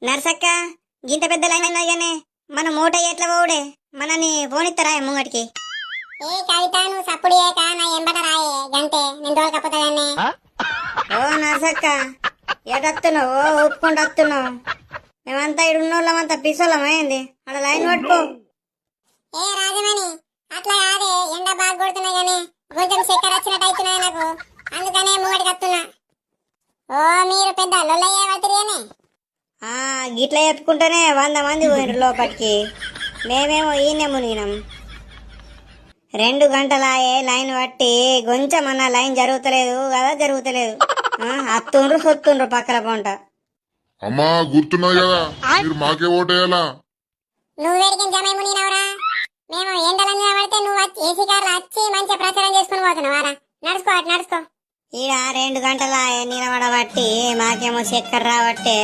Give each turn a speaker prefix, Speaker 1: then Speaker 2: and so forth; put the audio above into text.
Speaker 1: నర్సక్క గింత పెద్ద లైన్ అన్నాగానే మన మూట ఎట్లా పోవుడే మనని పోనిస్తారా ముంగటికి?
Speaker 2: ఏ కవిత నువ్వు సప్పుడు ఏక నా ఎంబట రాయే గంటే నేను తోలకపోతాదాన్ని.
Speaker 1: ఓ నర్సక్క ఎటత్తున్నావు? ఒప్పుకుంటూ వస్తున్నావు. మేమంతా ఇడున్నోళ్ళమంతా పిసోళ్ళమైంది. అక్కడ లైన్ పట్టుకో.
Speaker 2: ఏ రాజమణి అట్లా కాదే, ఎండ బాగా కొడుతున్నా గానీ కొంచెం చక్కెర వచ్చినట్టు అవుతున్నది నాకు, అందుకనే ముంగటికి వస్తున్నా. ఓ మీరు పెద్ద లొల్లయ్యే వతిరేనే.
Speaker 1: గిట్లా చెప్పుకుంటేనే 100 మంది పోయినారు లోపలికి. మేమేమో ఈయనే మునిగినాం. 2 గంటలాయే లైన్ పట్టి కొంచెం అన్న లైన్ జరుగుతలేదు కదా, జరుగుతలేదు. అత్తుండ్రు సొత్తుండ్రు పక్కల పొంట.
Speaker 3: అమ్మా గుర్తున్నది కదా, మీరు మాకే ఓటేయాలా?
Speaker 2: నువ్వేడికి జమ మునిగినవరా? మేము ఎండలంగా పడితే నువ్వు ఏసీ కార్లు వచ్చి మంచిగా ప్రచారం చేసుకుని పోతున్నావారా? నడుచుకో అటు నడుచుకో.
Speaker 1: ఈడ 2 గంటలాయే నిలబడబట్టి మాకేమో చక్కెర రాబట్టే